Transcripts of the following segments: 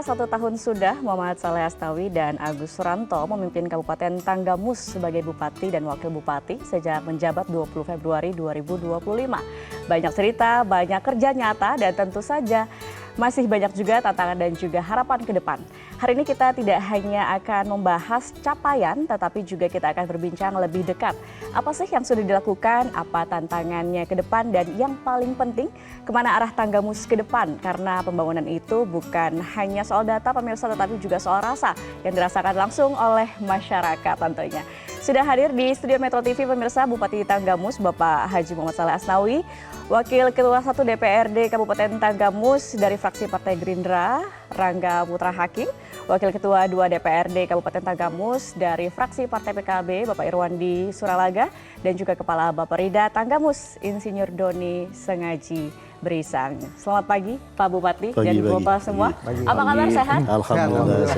1 tahun sudah Muhammad Saleh Astawi dan Agus Suranto memimpin Kabupaten Tanggamus sebagai Bupati dan Wakil Bupati sejak menjabat 20 Februari 2025. Banyak cerita, banyak kerja nyata, dan tentu saja masih banyak juga tantangan dan juga harapan ke depan. Hari ini kita tidak hanya akan membahas capaian, tetapi juga kita akan berbincang lebih dekat. Apa sih yang sudah dilakukan, apa tantangannya ke depan, dan yang paling penting, kemana arah Tanggamus ke depan. Karena pembangunan itu bukan hanya soal data pemirsa, tetapi juga soal rasa yang dirasakan langsung oleh masyarakat tentunya. Sudah hadir di studio Metro TV pemirsa Bupati Tanggamus Bapak Haji Muhammad Saleh Astawi, Wakil Ketua 1 DPRD Kabupaten Tanggamus dari fraksi Partai Gerindra, Rangga Putra Hakim, Wakil Ketua 2 DPRD Kabupaten Tanggamus dari fraksi Partai PKB, Bapak Irwandi Suralaga, dan juga Kepala Bapperida Tanggamus, Insinyur Doni Sengaji Berisang. Selamat pagi Pak Bupati dan Bapak semua. Apa kabar, sehat? Alhamdulillah.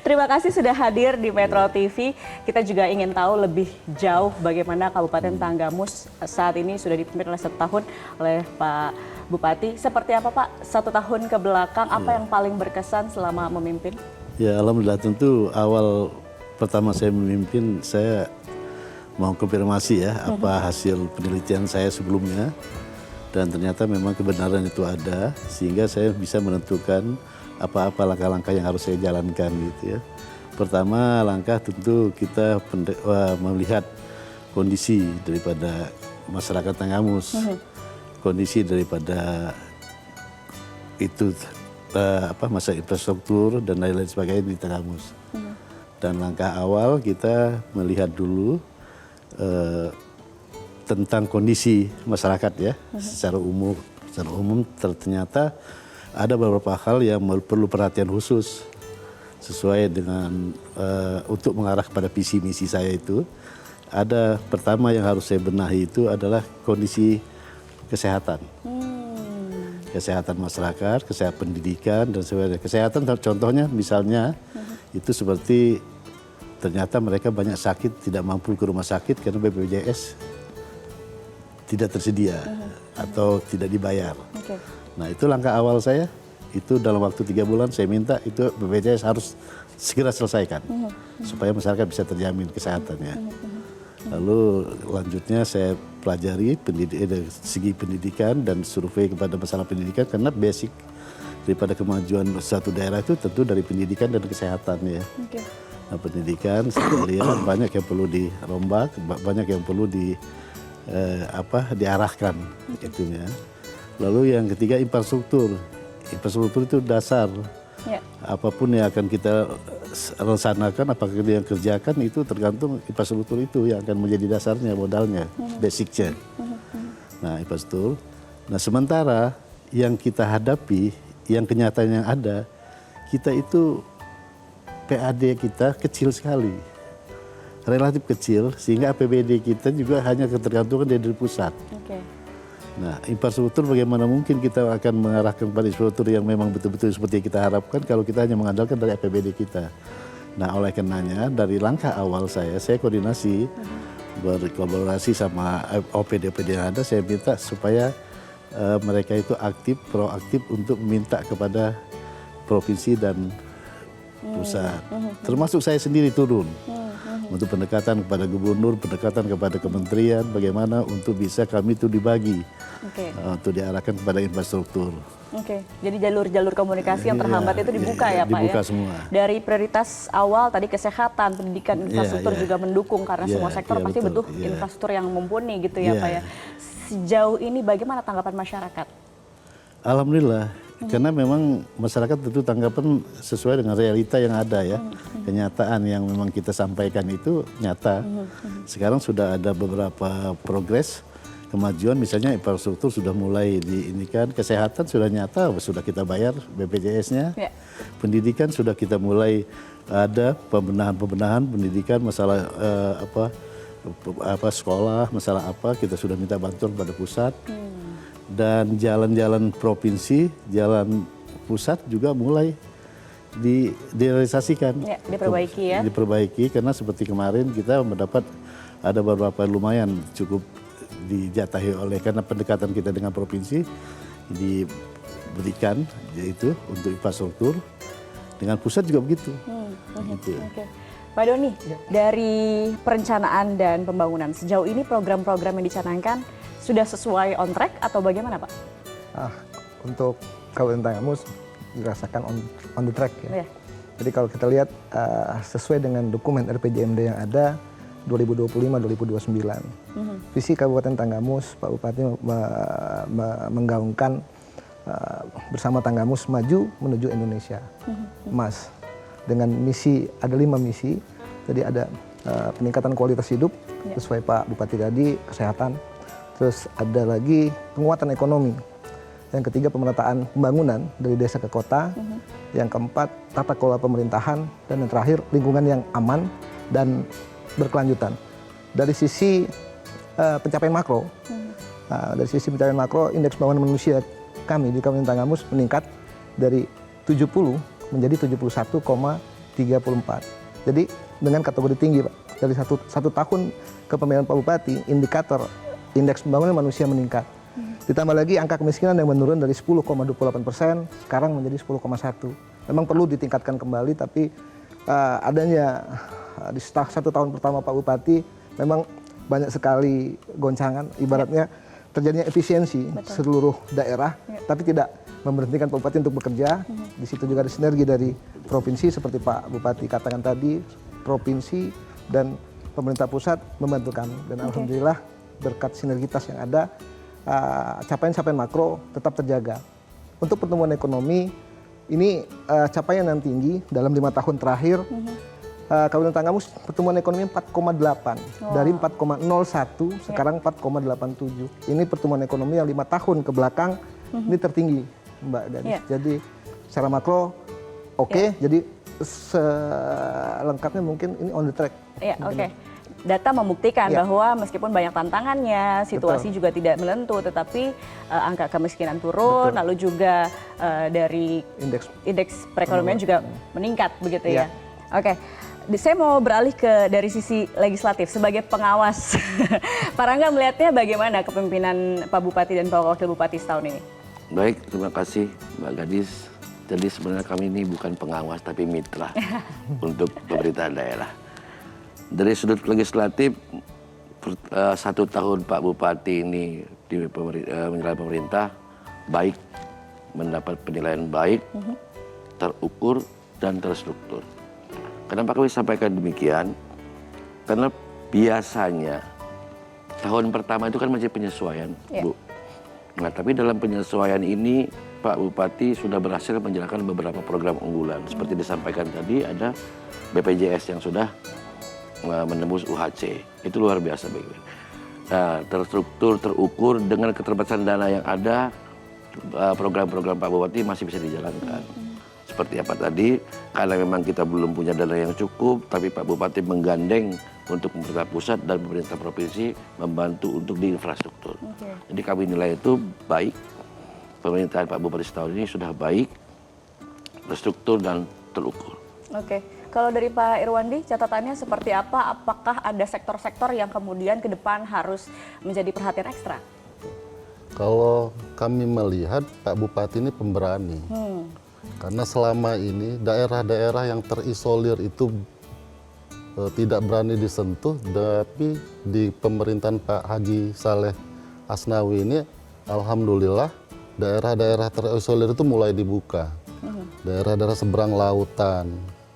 Terima kasih sudah hadir di Metro TV. Kita juga ingin tahu lebih jauh bagaimana Kabupaten Tanggamus saat ini sudah dipimpin oleh 1 tahun oleh Pak Bupati. Seperti apa Pak 1 tahun ke belakang, apa yang paling berkesan selama memimpin? Ya, alhamdulillah, tentu awal pertama saya memimpin, saya mau konfirmasi ya apa hasil penelitian saya sebelumnya. Dan ternyata memang kebenaran itu ada, sehingga saya bisa menentukan apa-apa langkah-langkah yang harus saya jalankan gitu ya. Pertama langkah tentu kita melihat kondisi daripada masyarakat Tanggamus, kondisi daripada itu masalah infrastruktur dan lain-lain sebagainya di Tanggamus. Dan langkah awal kita melihat dulu tentang kondisi masyarakat ya, secara umum ternyata ada beberapa hal yang perlu perhatian khusus sesuai dengan untuk mengarah kepada visi misi saya itu. Ada pertama yang harus saya benahi itu adalah kondisi kesehatan. Kesehatan masyarakat, kesehatan pendidikan, dan sebagainya. Kesehatan contohnya misalnya itu seperti ternyata mereka banyak sakit, tidak mampu ke rumah sakit karena BPJS tidak tersedia atau tidak dibayar. Nah, itu langkah awal saya. Itu dalam waktu 3 bulan saya minta itu BPJS harus segera selesaikan supaya masyarakat bisa terjamin kesehatannya. Lalu lanjutnya saya pelajari segi pendidikan dan survei kepada masalah pendidikan, karena basic daripada kemajuan suatu daerah itu tentu dari pendidikan dan kesehatan ya. Nah, pendidikan sekalian banyak yang perlu dirombak, banyak yang perlu diarahkan itunya. Lalu yang ketiga infrastruktur. Infrastruktur itu dasar. Apapun yang akan kita rencanakan, apakah yang kerjakan itu tergantung infrastruktur itu yang akan menjadi dasarnya, modalnya, basicnya. Nah, infrastruktur. Nah, sementara yang kita hadapi, yang kenyataan yang ada, kita itu PAD kita kecil sekali. Relatif kecil, sehingga APBD kita juga hanya ketergantungan dari pusat. Nah, infrastruktur bagaimana mungkin kita akan mengarahkan pada infrastruktur yang memang betul-betul seperti yang kita harapkan kalau kita hanya mengandalkan dari APBD kita. Nah, oleh karenanya dari langkah awal saya koordinasi, berkolaborasi sama OPD-OPD yang ada, saya minta supaya mereka itu aktif, proaktif untuk meminta kepada provinsi dan pusat. Termasuk saya sendiri turun. Untuk pendekatan kepada gubernur, pendekatan kepada kementerian, bagaimana untuk bisa kami itu dibagi, untuk diarahkan kepada infrastruktur. Jadi jalur-jalur komunikasi yang terhambat itu dibuka ya Pak dibuka ya? Semua. Dari prioritas awal tadi kesehatan, pendidikan, infrastruktur juga mendukung, karena semua sektor pasti butuh infrastruktur yang mumpuni gitu ya Pak ya. Sejauh ini bagaimana tanggapan masyarakat? Alhamdulillah. Karena memang masyarakat tentu tanggapan sesuai dengan realita yang ada ya. Kenyataan yang memang kita sampaikan itu nyata. Sekarang sudah ada beberapa progres, kemajuan, misalnya infrastruktur sudah mulai diinikan, kesehatan sudah nyata, sudah kita bayar BPJS-nya. Pendidikan sudah kita mulai ada pembenahan pendidikan, masalah sekolah, masalah apa, kita sudah minta bantuan pada pusat. Dan jalan-jalan provinsi, jalan pusat juga mulai direalisasikan. Diperbaiki ya. Diperbaiki, karena seperti kemarin kita mendapat ada beberapa lumayan cukup dijatahi oleh, karena pendekatan kita dengan provinsi diberikan yaitu untuk infrastruktur. Dengan pusat juga begitu. Gitu. Oke. Pak Doni, dari perencanaan dan pembangunan sejauh ini program-program yang dicanangkan sudah sesuai on track atau bagaimana, Pak? Untuk Kabupaten Tanggamus dirasakan on the track ya. Jadi kalau kita lihat sesuai dengan dokumen RPJMD yang ada 2025-2029. Visi Kabupaten Tanggamus, Pak Bupati menggaungkan bersama Tanggamus maju menuju Indonesia Emas. Dengan misi, ada 5 misi. Jadi ada peningkatan kualitas hidup, sesuai Pak Bupati tadi, kesehatan. Terus ada lagi penguatan ekonomi. Yang ketiga pemerataan pembangunan dari desa ke kota. Yang keempat tata kelola pemerintahan. Dan yang terakhir lingkungan yang aman dan berkelanjutan. Dari sisi pencapaian makro, indeks pembangunan manusia kami di Kabupaten Tanggamus meningkat dari 70 menjadi 71,34. Jadi dengan kategori tinggi, Pak. Dari satu tahun kepemimpinan Pak Bupati, indikator indeks pembangunan manusia meningkat. Ditambah lagi angka kemiskinan yang menurun dari 10,28% sekarang menjadi 10,1%. Memang perlu ditingkatkan kembali, tapi adanya di satu tahun pertama Pak Bupati memang banyak sekali goncangan, ibaratnya terjadinya efisiensi seluruh daerah, tapi tidak memberhentikan Pak Bupati untuk bekerja. Di situ juga ada sinergi dari provinsi seperti Pak Bupati katakan tadi, provinsi dan pemerintah pusat membantu kami. Dan alhamdulillah berkat sinergitas yang ada, capaian-capaian makro tetap terjaga. Untuk pertumbuhan ekonomi, ini capaian yang tinggi dalam 5 tahun terakhir. Kabupaten Tanggamus pertumbuhan ekonomi 4,8 dari 4,01 sekarang 4,87. Ini pertumbuhan ekonomi yang 5 tahun ke belakang ini tertinggi, Mbak Gadis. Jadi secara makro jadi selengkapnya mungkin ini on the track. Data membuktikan bahwa meskipun banyak tantangannya, situasi juga tidak menentu, tetapi angka kemiskinan turun, lalu juga dari indeks perekonomian juga meningkat begitu ya. Saya mau beralih ke dari sisi legislatif sebagai pengawas. Pak Rangga melihatnya bagaimana kepemimpinan Pak Bupati dan Pak Wakil Bupati setahun ini? Baik, terima kasih Mbak Gadis. Jadi sebenarnya kami ini bukan pengawas tapi mitra untuk pemerintah daerah. Dari sudut legislatif, 1 tahun Pak Bupati ini di menjalankan pemerintah baik, mendapat penilaian baik, terukur dan terstruktur. Kenapa kami sampaikan demikian? Karena biasanya tahun pertama itu kan masih penyesuaian, Bu. Nah, tapi dalam penyesuaian ini Pak Bupati sudah berhasil menjalankan beberapa program unggulan. Seperti disampaikan tadi, ada BPJS yang sudah menembus UHC. Itu luar biasa. Nah, terstruktur, terukur, dengan keterbatasan dana yang ada, program-program Pak Bupati masih bisa dijalankan. Seperti apa tadi, karena memang kita belum punya dana yang cukup, tapi Pak Bupati menggandeng untuk pemerintah pusat dan pemerintah provinsi membantu untuk di infrastruktur. Jadi kami nilai itu baik, pemerintahan Pak Bupati setahun ini sudah baik, terstruktur dan terukur. Kalau dari Pak Irwandi, catatannya seperti apa? Apakah ada sektor-sektor yang kemudian ke depan harus menjadi perhatian ekstra? Kalau kami melihat Pak Bupati ini pemberani. Karena selama ini daerah-daerah yang terisolir itu tidak berani disentuh, tapi di pemerintahan Pak Haji Saleh Asnawi ini alhamdulillah daerah-daerah terisolir itu mulai dibuka. Daerah-daerah seberang lautan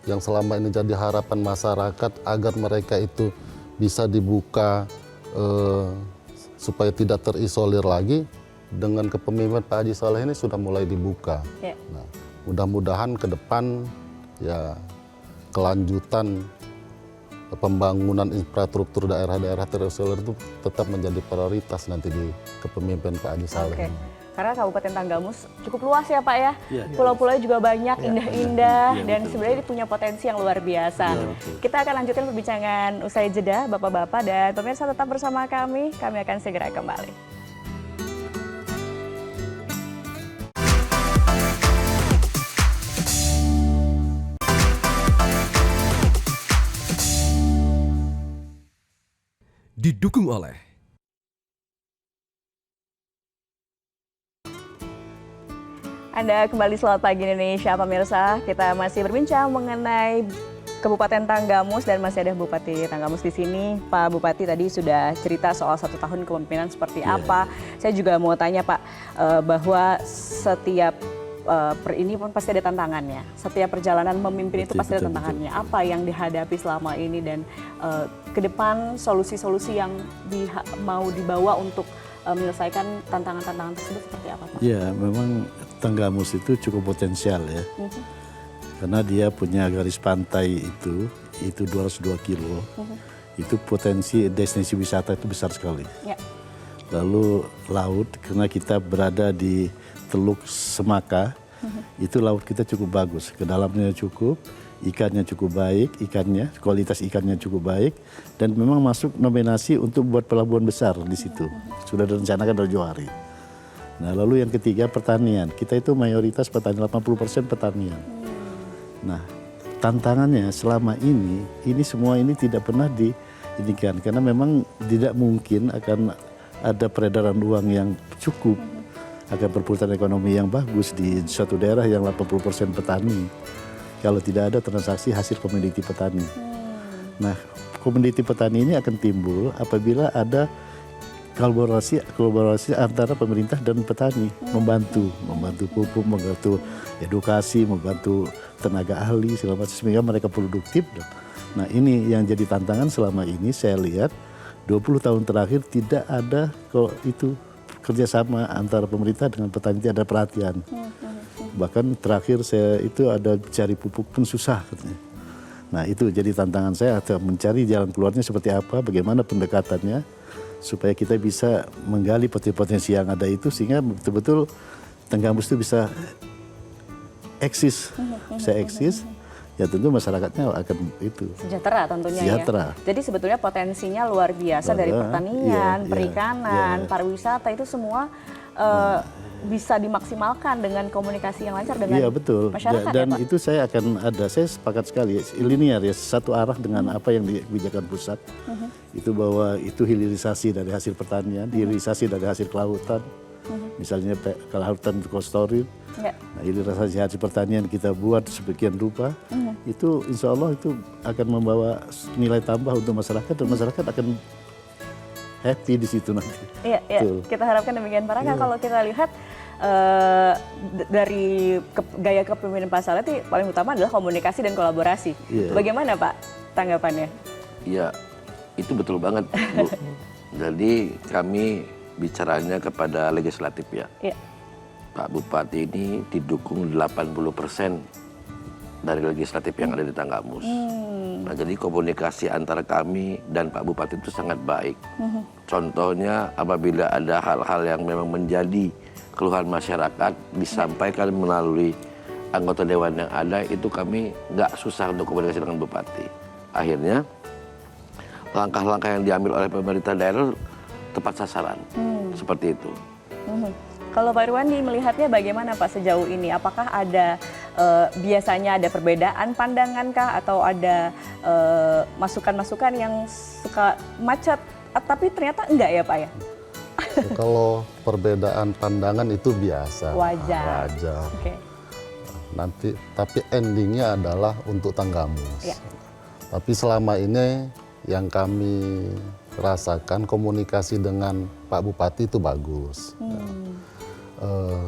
yang selama ini jadi harapan masyarakat agar mereka itu bisa dibuka supaya tidak terisolir lagi, dengan kepemimpinan Pak Haji Saleh ini sudah mulai dibuka. Nah, mudah-mudahan ke depan ya kelanjutan pembangunan infrastruktur daerah-daerah terisolir itu tetap menjadi prioritas nanti di kepemimpinan Pak Haji Saleh. Karena Kabupaten Tanggamus cukup luas ya Pak ya. Pulau-pulaunya juga banyak, indah-indah, dan sebenarnya punya potensi yang luar biasa. Kita akan lanjutkan perbincangan usai jeda, Bapak-Bapak, dan pemirsa tetap bersama kami akan segera kembali. Didukung oleh Anda kembali selamat pagi Indonesia, pemirsa. Kita masih berbincang mengenai Kabupaten Tanggamus dan masih ada Bupati Tanggamus di sini. Pak Bupati tadi sudah cerita soal 1 tahun kepemimpinan seperti apa. Saya juga mau tanya Pak, bahwa setiap ini pun pasti ada tantangannya. Setiap perjalanan memimpin itu pasti ada tantangannya. Apa yang dihadapi selama ini dan ke depan solusi-solusi yang mau dibawa untuk menyelesaikan tantangan-tantangan tersebut seperti apa Pak? Ya, memang Tanggamus itu cukup potensial ya. Karena dia punya garis pantai itu 202 kilo. Itu potensi destinasi wisata itu besar sekali. Ya. Lalu laut, karena kita berada di Teluk Semaka, itu laut kita cukup bagus. Kedalamnya cukup, ikannya cukup baik, kualitas ikannya cukup baik, dan memang masuk nominasi untuk buat pelabuhan besar di situ. Sudah direncanakan dari Johari. Nah, lalu yang ketiga pertanian. Kita itu mayoritas petani, 80% pertanian. Nah, tantangannya selama ini semua ini tidak pernah diinikan karena memang tidak mungkin akan ada peredaran uang yang cukup, akan perputaran ekonomi yang bagus di suatu daerah yang 80% petani. Kalau tidak ada transaksi hasil komoditi petani. Nah, komoditi petani ini akan timbul apabila ada kolaborasi antara pemerintah dan petani, membantu pupuk, membantu edukasi, membantu tenaga ahli segala macam sehingga mereka produktif. Nah, ini yang jadi tantangan selama ini saya lihat 20 tahun terakhir tidak ada itu kerjasama antara pemerintah dengan petani, tidak ada perhatian. Bahkan terakhir saya itu ada cari pupuk pun susah katanya. Nah, itu jadi tantangan saya atau mencari jalan keluarnya seperti apa, bagaimana pendekatannya supaya kita bisa menggali potensi yang ada itu sehingga betul-betul Tanggamus itu bisa eksis, ya tentu masyarakatnya akan itu sejahtera tentunya ya. Jadi sebetulnya potensinya luar biasa dari pertanian, perikanan, pariwisata itu semua bisa dimaksimalkan dengan komunikasi yang lancar dengan masyarakat. Dan ya, Pak? itu saya sepakat sekali linear ya, satu arah dengan apa yang dikebijakan pusat. Itu bahwa itu hilirisasi dari hasil pertanian, hilirisasi dari hasil kelautan. Misalnya kelautan kostorin. Nah, hilirisasi hasil pertanian kita buat sebagian rupa. Itu insya Allah itu akan membawa nilai tambah untuk masyarakat dan masyarakat akan happy di situ nanti. Iya, kita harapkan demikian. Para kalau kita lihat dari gaya kepemimpinan Pak Saleh paling utama adalah komunikasi dan kolaborasi. Bagaimana Pak tanggapannya? Iya, itu betul banget Bu. Jadi kami bicaranya kepada legislatif ya. Pak Bupati ini didukung 80% dari legislatif yang ada di Tanggamus. Nah, jadi komunikasi antara kami dan Pak Bupati itu sangat baik. Contohnya apabila ada hal-hal yang memang menjadi keluhan masyarakat disampaikan melalui anggota dewan yang ada, itu kami nggak susah untuk komunikasi dengan Bupati. Akhirnya langkah-langkah yang diambil oleh pemerintah daerah tepat sasaran, seperti itu. Kalau Pak Irwandi melihatnya bagaimana Pak sejauh ini? Apakah ada biasanya ada perbedaan pandangan kah atau ada masukan-masukan yang suka macet tapi ternyata enggak ya Pak ya? Kalau perbedaan pandangan itu biasa, wajar. Okay. Nanti tapi endingnya adalah untuk Tanggamus. Tapi selama ini yang kami rasakan komunikasi dengan Pak Bupati itu bagus.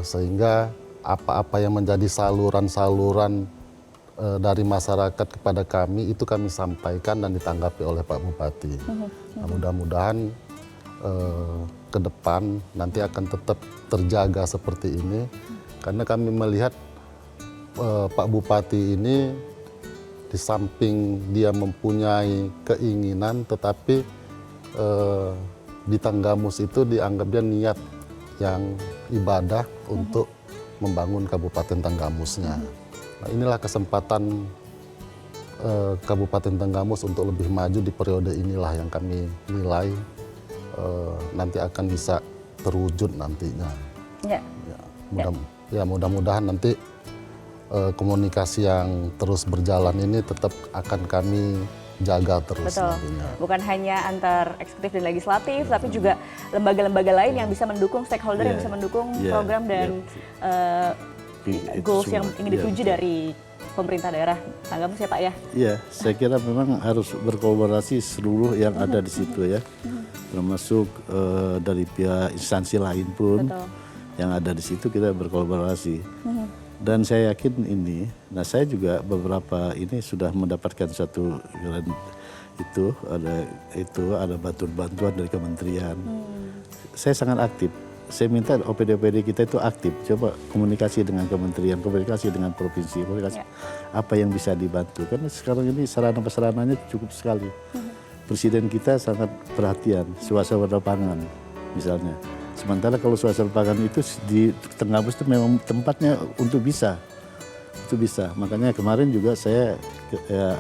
Sehingga apa-apa yang menjadi saluran-saluran dari masyarakat kepada kami itu kami sampaikan dan ditanggapi oleh Pak Bupati. Nah, mudah-mudahan ke depan nanti akan tetap terjaga seperti ini karena kami melihat Pak Bupati ini di samping dia mempunyai keinginan tetapi di Tanggamus itu dianggap dia niat yang ibadah untuk membangun Kabupaten Tanggamusnya. Nah, inilah kesempatan Kabupaten Tanggamus untuk lebih maju di periode inilah yang kami nilai nanti akan bisa terwujud nantinya. Mudah-mudahan nanti komunikasi yang terus berjalan ini tetap akan kami jaga terus. Betul. Nantinya. Bukan hanya antar eksekutif dan legislatif, tapi juga lembaga-lembaga lain yang bisa mendukung, stakeholder yang bisa mendukung program dan goals semua. yang ingin Iya, dituju betul. dari pemerintah daerah Tanggamus ya Pak ya? Iya, saya kira memang harus berkolaborasi seluruh yang ada di situ ya, termasuk dari pihak instansi lain pun Betul. yang ada di situ kita berkolaborasi. Dan saya yakin ini, nah saya juga beberapa ini sudah mendapatkan satu grant ada bantuan dari kementerian. Saya sangat aktif. Saya minta OPD-OPD kita itu aktif. Coba komunikasi dengan kementerian, komunikasi dengan provinsi, komunikasi apa yang bisa dibantu. Karena sekarang ini sarana-prasarananya cukup sekali. Presiden kita sangat perhatian suasana pangan misalnya. Sementara kalau suasana pangan itu di Tanggamus itu memang tempatnya untuk bisa. Itu bisa. Makanya kemarin juga saya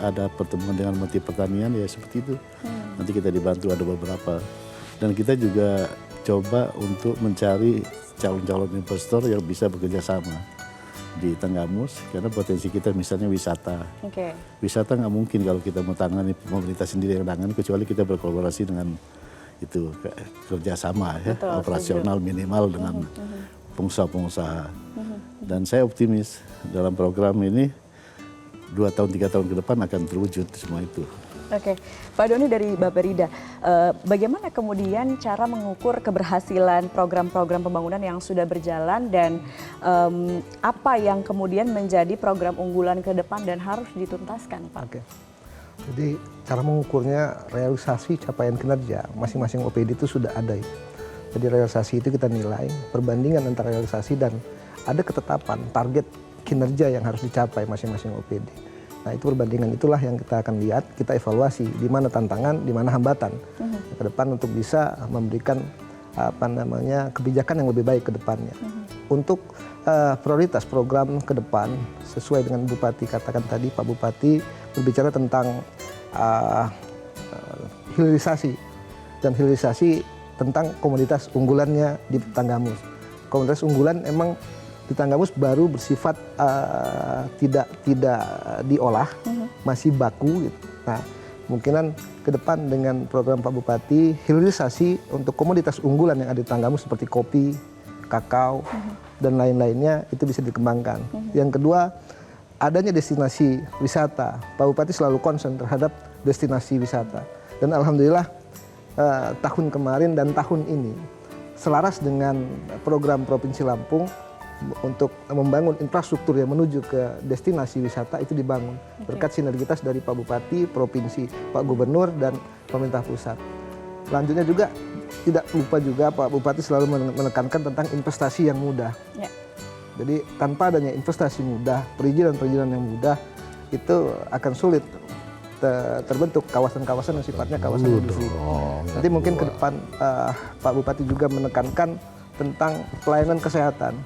ada pertemuan dengan Menteri Pertanian ya seperti itu. Nanti kita dibantu ada beberapa. Dan kita juga coba untuk mencari calon-calon investor yang bisa bekerja sama di Tanggamus karena potensi kita misalnya wisata. Oke. Wisata nggak mungkin kalau kita mau tangani pemerintah sendiri yang tangani kecuali kita berkolaborasi dengan itu kerjasama ya, Betul, operasional minimal dengan pengusaha-pengusaha. Dan saya optimis dalam program ini 2 tahun 3 tahun ke depan akan terwujud semua itu. Oke, Pak Doni dari Bapperida, bagaimana kemudian cara mengukur keberhasilan program-program pembangunan yang sudah berjalan dan apa yang kemudian menjadi program unggulan ke depan dan harus dituntaskan, Pak? Oke. Jadi cara mengukurnya realisasi capaian kinerja masing-masing OPD itu sudah ada. Jadi realisasi itu kita nilai perbandingan antara realisasi dan ada ketetapan target kinerja yang harus dicapai masing-masing OPD. Nah itu perbandingan itulah yang kita akan lihat, kita evaluasi di mana tantangan, di mana hambatan ke depan untuk bisa memberikan kebijakan yang lebih baik ke depannya. Untuk prioritas program ke depan sesuai dengan Bupati katakan tadi, Pak Bupati berbicara tentang hilirisasi dan hilirisasi tentang komoditas unggulannya di Tanggamus. Komoditas unggulan emang di Tanggamus baru bersifat tidak diolah, masih baku. Gitu. Nah, kemungkinan ke depan dengan program Pak Bupati, hilirisasi untuk komoditas unggulan yang ada di Tanggamus seperti kopi, kakao, dan lain-lainnya itu bisa dikembangkan. Yang kedua, adanya destinasi wisata. Pak Bupati selalu concern terhadap destinasi wisata. Dan alhamdulillah tahun kemarin dan tahun ini selaras dengan program Provinsi Lampung untuk membangun infrastruktur yang menuju ke destinasi wisata itu dibangun berkat sinergitas dari Pak Bupati, Provinsi, Pak Gubernur, dan pemerintah pusat. Selanjutnya juga tidak lupa juga Pak Bupati selalu menekankan tentang investasi yang mudah. Ya. Jadi tanpa adanya investasi mudah, perizinan-perizinan yang mudah itu akan sulit terbentuk kawasan-kawasan yang sifatnya kawasan industri. Nanti mungkin ke depan Pak Bupati juga menekankan tentang pelayanan kesehatan.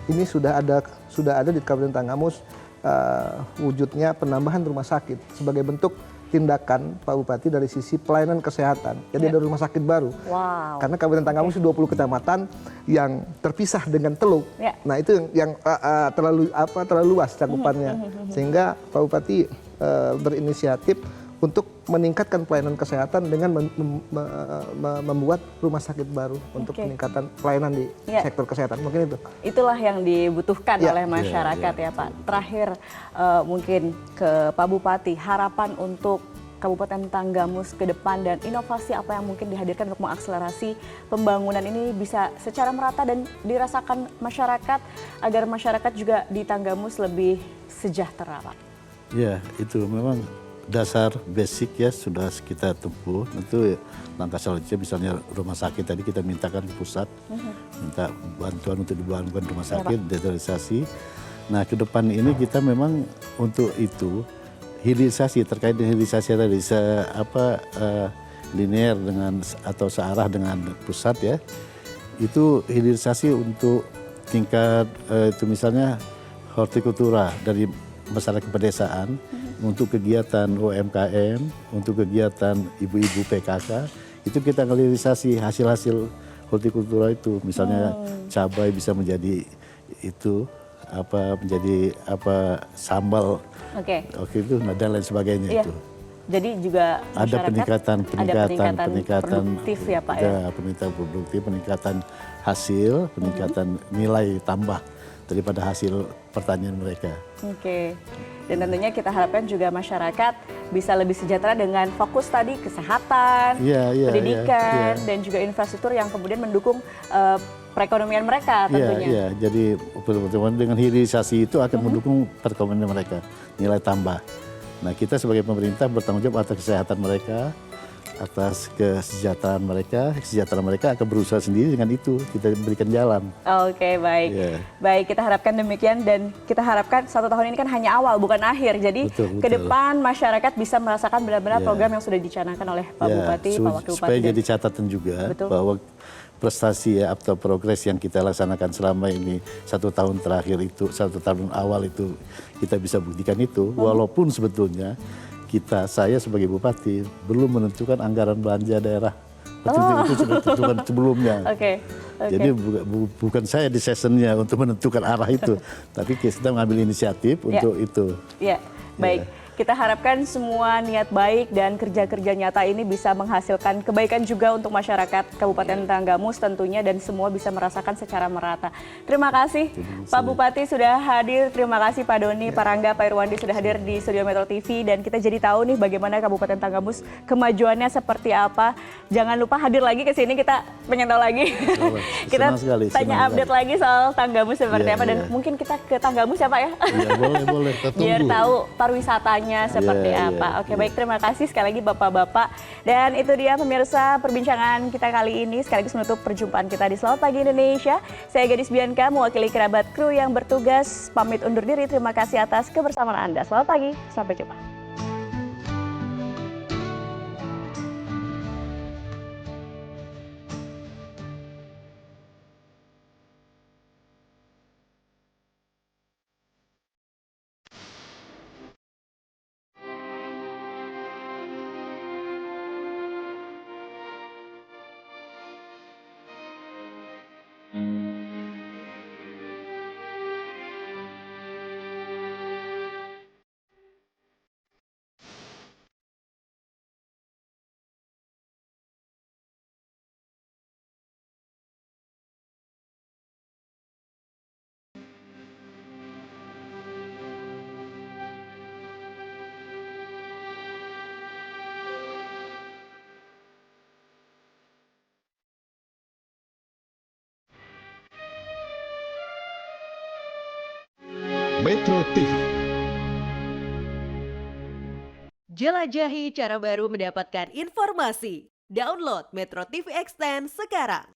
Ini sudah ada di Kabupaten Tanggamus wujudnya penambahan rumah sakit sebagai bentuk tindakan Pak Bupati dari sisi pelayanan kesehatan. Jadi ada rumah sakit baru. Wow. Karena Kabupaten Tanggamus 20 kecamatan yang terpisah dengan Teluk. Nah, itu yang terlalu luas cakupannya. Sehingga Pak Bupati berinisiatif untuk meningkatkan pelayanan kesehatan dengan membuat rumah sakit baru untuk peningkatan pelayanan di sektor kesehatan. Mungkin itu. Itulah yang dibutuhkan oleh masyarakat ya Pak. Terakhir mungkin ke Pak Bupati, harapan untuk Kabupaten Tanggamus ke depan dan inovasi apa yang mungkin dihadirkan untuk mengakselerasi pembangunan ini bisa secara merata dan dirasakan masyarakat agar masyarakat juga di Tanggamus lebih sejahtera, Pak. Ya, itu memang dasar basic ya sudah kita tempuh. Tentu langkah selanjutnya misalnya rumah sakit tadi kita mintakan ke pusat, minta bantuan untuk dibangun rumah sakit, desentralisasi. Nah ke depan ini kita memang untuk itu hilirisasi terkait dengan hilirisasi tadi linear dengan atau searah dengan pusat ya. Itu hilirisasi untuk tingkat itu misalnya hortikultura dari masyarakat pedesaan. Untuk kegiatan UMKM, untuk kegiatan ibu-ibu PKK, itu kita hilirisasi hasil-hasil hortikultura itu. Misalnya cabai bisa menjadi itu menjadi sambal. Oke itu dan lain sebagainya itu. Jadi juga ada peningkatan produktif ya Pak ya. Peningkatan produktif, peningkatan hasil, peningkatan nilai tambah daripada hasil pertanian mereka. Oke. Dan tentunya kita harapkan juga masyarakat bisa lebih sejahtera dengan fokus tadi kesehatan, pendidikan, dan juga infrastruktur yang kemudian mendukung perekonomian mereka tentunya. Iya, jadi dengan hilirisasi itu akan mendukung perekonomian mereka, nilai tambah. Nah, kita sebagai pemerintah bertanggung jawab atas kesehatan mereka, atas kesejahteraan mereka akan berusaha sendiri dengan itu, kita berikan jalan. Oke, baik. Baik, kita harapkan demikian dan kita harapkan 1 tahun ini kan hanya awal, bukan akhir. Jadi ke depan masyarakat bisa merasakan benar-benar program yang sudah dicanangkan oleh Pak Bupati, Pak Wakil Bupati. Supaya jadi catatan juga bahwa prestasi atau progres yang kita laksanakan selama ini 1 tahun terakhir itu, 1 tahun awal itu kita bisa buktikan itu, walaupun sebetulnya saya sebagai bupati belum menentukan anggaran belanja daerah. Itu sudah ditentukan sebelumnya. Jadi bukan saya di sessionnya untuk menentukan arah itu, tapi kita mengambil inisiatif untuk itu. Ya, baik. Kita harapkan semua niat baik dan kerja-kerja nyata ini bisa menghasilkan kebaikan juga untuk masyarakat Kabupaten Tanggamus tentunya dan semua bisa merasakan secara merata. Terima kasih Pak Bupati sudah hadir, terima kasih Pak Doni, Pak Rangga, Pak Irwandi sudah hadir di Studio Metro TV dan kita jadi tahu nih bagaimana Kabupaten Tanggamus kemajuannya seperti apa. Jangan lupa hadir lagi ke sini, kita pengen tahu lagi. Kita tanya update lagi soal Tanggamus seperti apa dan mungkin kita ke Tanggamus ya Pak ya? Boleh. Biar tahu pariwisatanya seperti apa. Oke, baik, terima kasih sekali lagi Bapak-Bapak. Dan itu dia pemirsa perbincangan kita kali ini sekaligus menutup perjumpaan kita di Selamat Pagi Indonesia. Saya Gadis Bianca mewakili kerabat kru yang bertugas pamit undur diri. Terima kasih atas kebersamaan Anda. Selamat pagi, sampai jumpa. Metro TV. Jelajahi cara baru mendapatkan informasi. Download Metro TV Extend sekarang.